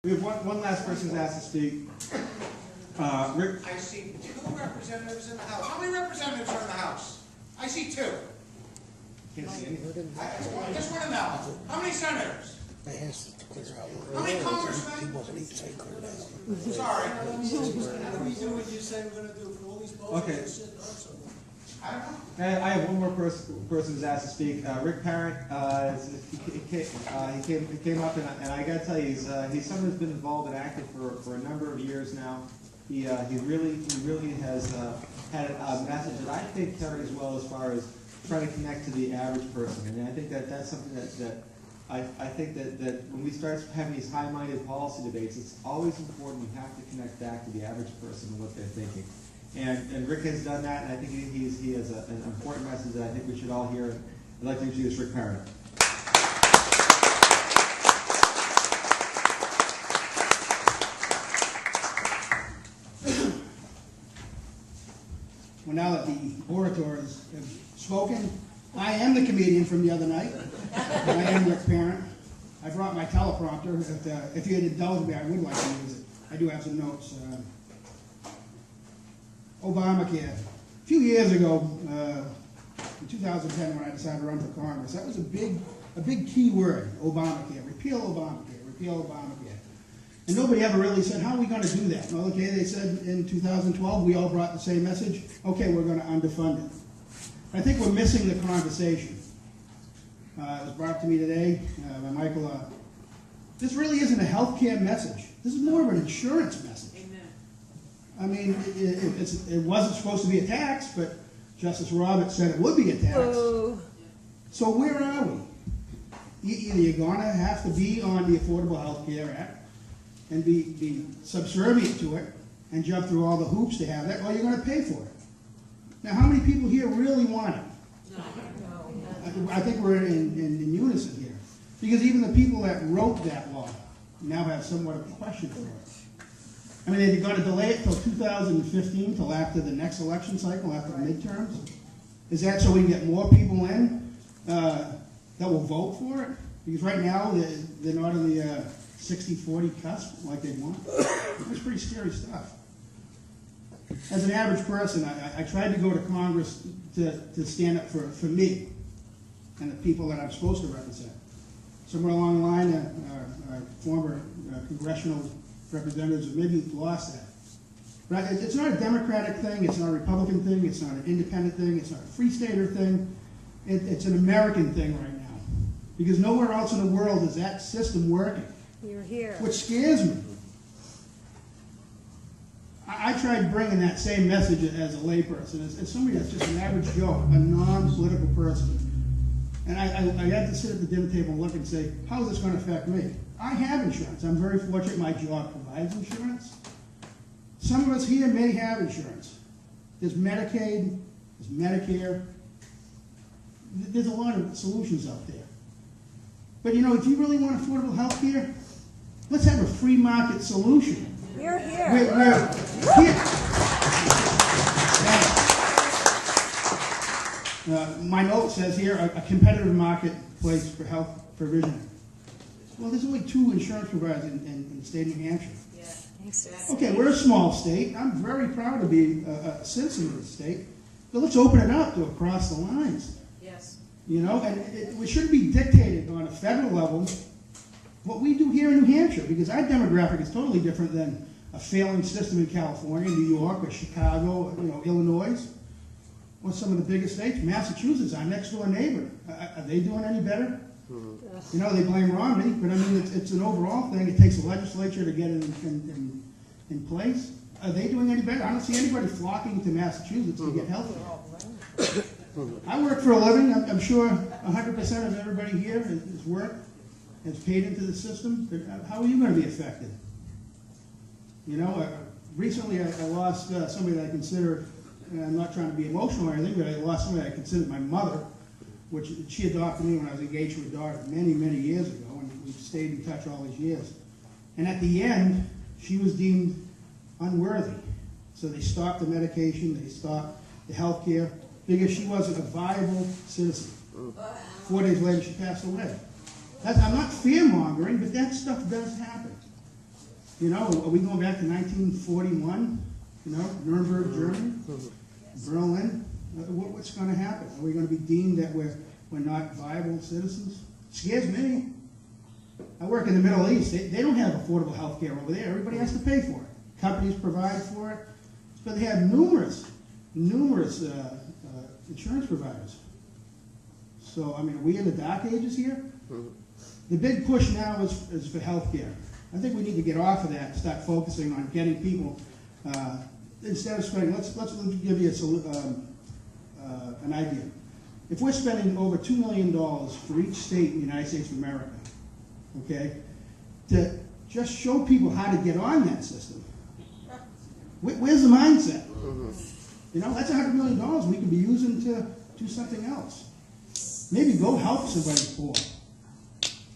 We have one last person who's asked to speak. Rick. I see 2 representatives in the House. How many representatives are in the House? I see 2. Can't see anything. I just want to know. How many senators? How many congressmen? Sorry. How do we do what you say we're going to do for all these votes? Okay. I don't know. I have one more person who's asked to speak. Rick Parent. He came up, and I got to tell you, he's someone who's been involved and active for a number of years now. He really has had a message that I think carries well as far as trying to connect to the average person, and I think that's something that I think that when we start having these high-minded policy debates, it's always important we have to connect back to the average person and what they're thinking. And Rick has done that, and I think he has an important message that I think we should all hear. I'd like to introduce Rick Parent. Well, now that the orators have spoken, I am the comedian from the other night. I am Rick Parent. I brought my teleprompter. If you had indulged me, I would like to use it. I do have some notes. Obamacare. A few years ago, in 2010, when I decided to run for Congress, that was a big key word, Obamacare. Repeal Obamacare, repeal Obamacare. And nobody ever really said, how are we going to do that? Well, okay, they said in 2012, we all brought the same message. Okay, we're going to underfund it. I think we're missing the conversation. It was brought up to me today by Michael. This really isn't a healthcare message. This is more of an insurance message. Amen. I mean, it wasn't supposed to be a tax, but Justice Roberts said it would be a tax. Oh. So where are we? Either you're going to have to be on the Affordable Health Care Act and be subservient to it and jump through all the hoops to have that, or you're going to pay for it. Now, how many people here really want it? No. I think we're in unison here. Because even the people that wrote that law now have somewhat of a question for it. I mean, they're going to delay it till 2015, till after the next election cycle, after the midterms. Is that so we can get more people in that will vote for it? Because right now, they're not in the 60-40 cusp like they want. That's pretty scary stuff. As an average person, I tried to go to Congress to stand up for me and the people that I'm supposed to represent. Somewhere along the line, our former congressional representatives have maybe lost that. But it's not a Democratic thing, it's not a Republican thing, it's not an independent thing, it's not a Free Stater thing. It's an American thing right now. Because nowhere else in the world is that system working. You're here. Which scares me. I tried bringing that same message as a layperson, as somebody that's just an average Joe, a non-political person. And I had to sit at the dinner table and look and say, how is this going to affect me? I have insurance. I'm very fortunate my job provides insurance. Some of us here may have insurance. There's Medicaid, there's Medicare. There's a lot of solutions out there. But you know, if you really want affordable health care, let's have a free market solution. You're here. We're here. My note says here, a competitive marketplace for health provision. Well, there's only 2 insurance providers in the state of New Hampshire. Yeah. Okay, we're a small state. I'm very proud to be a citizen of the state. But let's open it up to across the lines. Yes. You know, and it shouldn't be dictated on a federal level what we do here in New Hampshire, because our demographic is totally different than a failing system in California, New York, or Chicago, you know, Illinois, or some of the biggest states. Massachusetts, our next door neighbor. Are they doing any better? Mm-hmm. You know, they blame Romney, but I mean, it's an overall thing. It takes a legislature to get it in place. Are they doing any better? I don't see anybody flocking to Massachusetts to get health care. I work for a living. I'm sure 100% of everybody here has worked, has paid into the system. But how are you going to be affected? You know, recently I lost somebody that I consider, and I'm not trying to be emotional or anything, but I lost somebody I considered my mother, which she adopted me when I was engaged to a daughter many, many years ago, and we stayed in touch all these years. And at the end, she was deemed unworthy. So they stopped the medication, they stopped the health care, because she wasn't a viable citizen. 4 days later, she passed away. I'm not fear-mongering, but that stuff does happen. You know, are we going back to 1941? You know, Nuremberg, Germany, Berlin? What's going to happen? Are we going to be deemed that we're not viable citizens? Scares me. I work in the Middle East. They don't have affordable health care over there. Everybody has to pay for it. Companies provide for it. But they have numerous insurance providers. So, I mean, are we in the dark ages here? The big push now is for health care. I think we need to get off of that and start focusing on getting people, instead of spending, let's give you an idea. If we're spending over $2 million for each state in the United States of America, okay, to just show people how to get on that system, where's the mindset? You know, that's $100 million we could be using to do something else. Maybe go help somebody poor.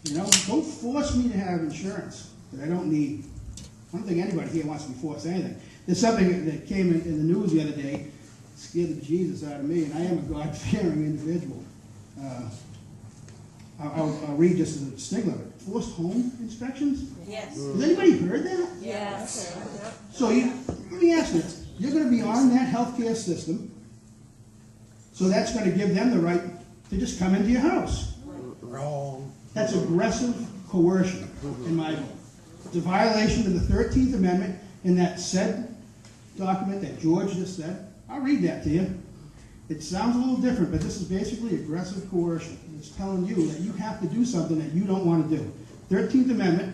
You know, don't force me to have insurance that I don't need. I don't think anybody here wants to be forced anything. There's something that came in the news the other day, scared the Jesus out of me, and I am a God-fearing individual. I'll read just a stigma of it. Forced home inspections? Yes. Has anybody heard that? Yes. So let me ask you, you're going to be on that healthcare system, so that's going to give them the right to just come into your house. Wrong. That's aggressive coercion, in my book. It's a violation of the 13th Amendment in that said document that George just said. I'll read that to you. It sounds a little different, but this is basically aggressive coercion. It's telling you that you have to do something that you don't want to do. 13th Amendment,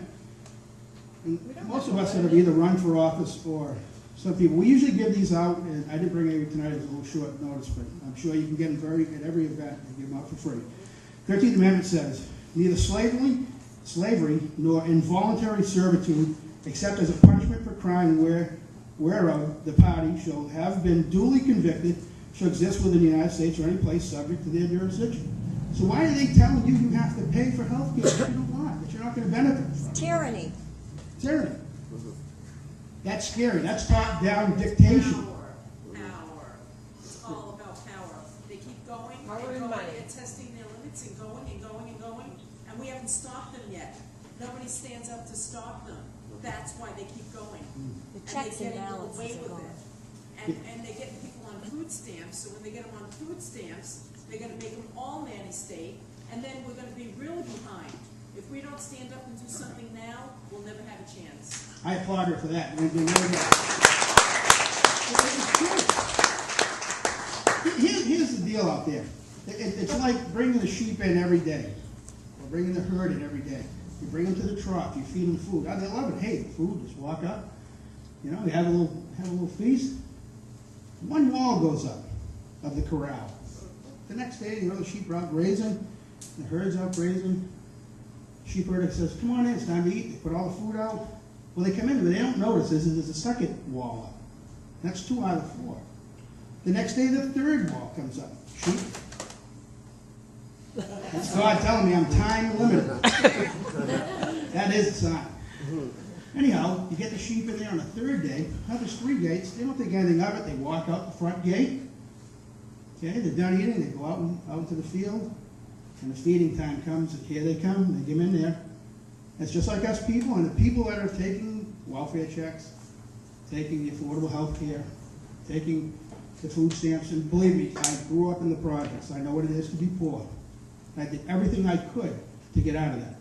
and most of us that have either run for office or some people, we usually give these out, and I didn't bring any tonight, it was a little short notice, but I'm sure you can get them at every event and give them out for free. 13th Amendment says, neither slavery nor involuntary servitude, except as a punishment for crime whereof the party shall have been duly convicted, shall exist within the United States or any place subject to their jurisdiction. So why are they telling you you have to pay for health care that you don't want, that you're not going to benefit from? Tyranny. Tyranny. That's scary. That's top-down dictation. Power. It's all about power. They keep going Power and and going money. and testing their limits and going and going and going, and we haven't stopped them yet. Nobody stands up to stop them. That's why they keep going. The checks and they're getting balances away are with gone. it. And they're getting people on food stamps, so when they get them on food stamps, they're gonna make them all nanny state, and then we're gonna be really behind. If we don't stand up and do something now, we'll never have a chance. I applaud her for that. We're doing really good. Here's the deal out there. It's like bringing the sheep in every day, or bringing the herd in every day. You bring them to the trough, you feed them food. Oh, they love it. Hey, food, just walk up. You know, you have a little feast. One wall goes up of the corral. The next day, you know, the sheep are out grazing, the herd's out grazing. Sheep herder says, come on in, it's time to eat. They put all the food out. Well, they come in, but they don't notice there's a second wall up. That's 2 out of 4. The next day, the third wall comes up. Sheep. That's God telling me I'm time limited. That is a sign. Anyhow, you get the sheep in there on the third day. Now there's 3 gates. They don't think anything of it. They walk out the front gate. Okay, they're done eating. They go out into the field. And the feeding time comes, and here they come. They get them in there. It's just like us people, and the people that are taking welfare checks, taking the affordable health care, taking the food stamps, and believe me, I grew up in the projects. I know what it is to be poor. I did everything I could to get out of that.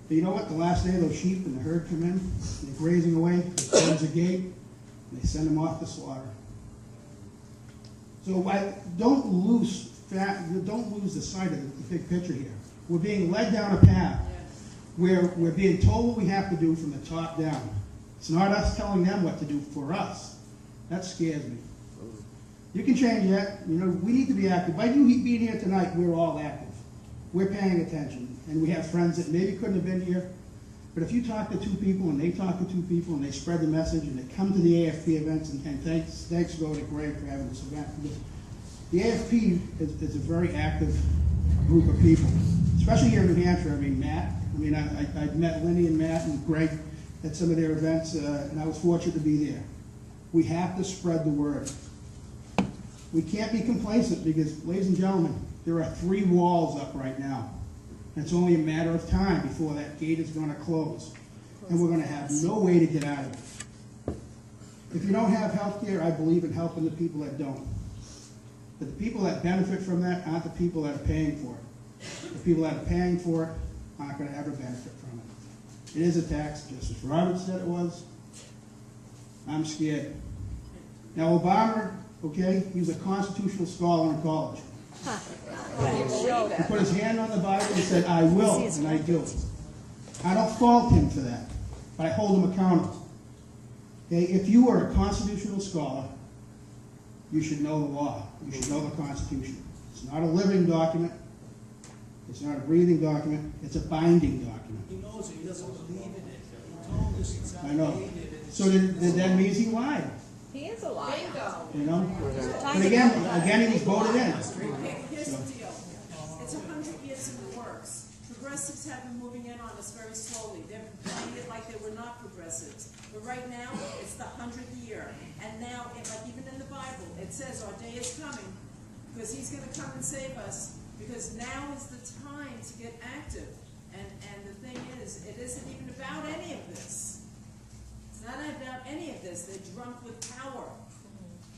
But you know what? The last day, those sheep and the herd come in, they're grazing away, they close the gate, and they send them off to slaughter. So don't lose the sight of the big picture here. We're being led down a path where we're being told what we have to do from the top down. It's not us telling them what to do for us. That scares me. You can change that. You know, we need to be active. By you being here tonight, we're all active. We're paying attention. And we have friends that maybe couldn't have been here. But if you talk to 2 people and they talk to 2 people and they spread the message and they come to the AFP events, and thanks go to Greg for having this event. The AFP is a very active group of people, especially here in New Hampshire. I mean, Matt. I mean, I met Lenny and Matt and Greg at some of their events, and I was fortunate to be there. We have to spread the word. We can't be complacent because, ladies and gentlemen, there are 3 walls up right now. And it's only a matter of time before that gate is going to close. and we're gonna have no way to get out of it. If you don't have health care, I believe in helping the people that don't. But the people that benefit from that aren't the people that are paying for it. The people that are paying for it aren't gonna ever benefit from it. It is a tax, just as Robert said it was. I'm scared. Now Obama, okay, he was a constitutional scholar in college. He put his hand on the Bible and said, I will, and I do. I don't fault him for that, but I hold him accountable. Okay, if you are a constitutional scholar, you should know the law. You should know the Constitution. It's not a living document. It's not a breathing document. It's a binding document. He knows it, he doesn't believe in it. He told us he's not I know. believing it. So then that means he lied. He is a liar. You know? But again, he was voted in. Okay, here's the deal. It's 100 years in the works. Progressives have been moving in on us very slowly. They're playing it like they were not progressives. But right now, it's the 100th year. And now, like even in the Bible, it says our day is coming because he's going to come and save us, because now is the time to get active. And the thing is, it isn't even about any of this. It's not about any of this. They're drunk with power.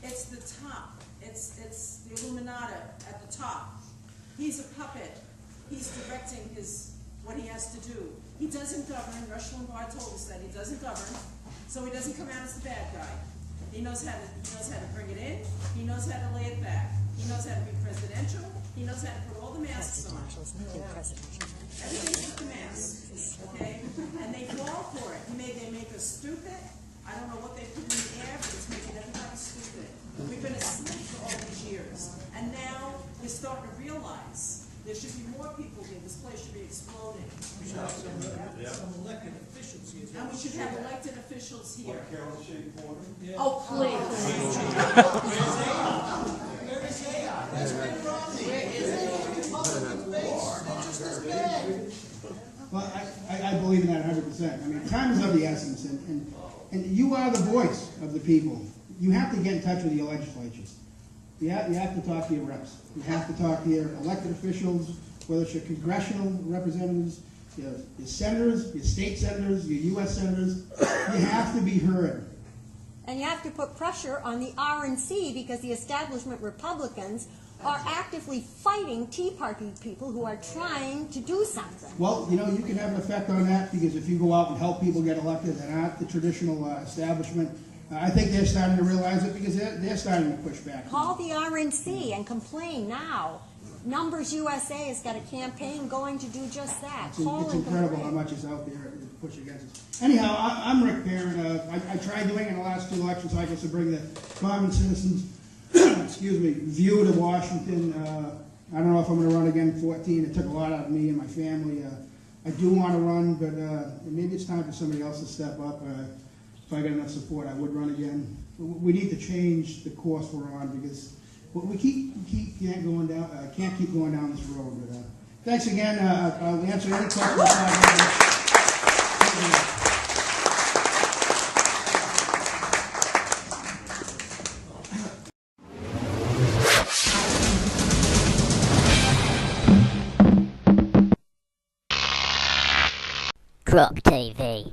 It's the top. It's the Illuminati at the top. He's a puppet. He's directing what he has to do. He doesn't govern. Rush Limbaugh told us that he doesn't govern, so he doesn't come out as the bad guy. He knows how to bring it in. He knows how to lay it back. He knows how to be presidential. He knows how to put all the masks on. Everything's with the masks, okay? And they fall for it. They make us stupid. I don't know what they put in the air, but it's making everybody stupid. We've been asleep for all these years, and now we're starting to realize there should be more people here. This place should be exploding. We should have some elected officials here. And we should have elected officials here. Yeah. Oh, please. Where is AI? That's been Romney. Republican base. They're just as bad. Well, I believe in that 100%. I mean, time is of the essence, and you are the voice of the people. You have to get in touch with your legislatures. You have to talk to your reps. You have to talk to your elected officials, whether it's your congressional representatives, your senators, your state senators, your U.S. senators. You have to be heard. And you have to put pressure on the RNC, because the establishment Republicans are actively fighting Tea Party people who are trying to do something. Well, you know, you can have an effect on that, because if you go out and help people get elected that aren't the traditional establishment, I think they're starting to realize it, because they're starting to push back. Call the RNC and complain now. Numbers USA has got a campaign going to do just that. It's incredible how much is out there to push against us. Anyhow, I'm Rick Barron. I tried doing in the last 2 election cycles to bring the common citizens excuse me, view to Washington. I don't know if I'm going to run again in 14. It took a lot out of me and my family. I do want to run, but maybe it's time for somebody else to step up. If I get enough support, I would run again. We need to change the course we're on, because we can't keep going down this road. But thanks again. I'll answer any questions. Croc TV.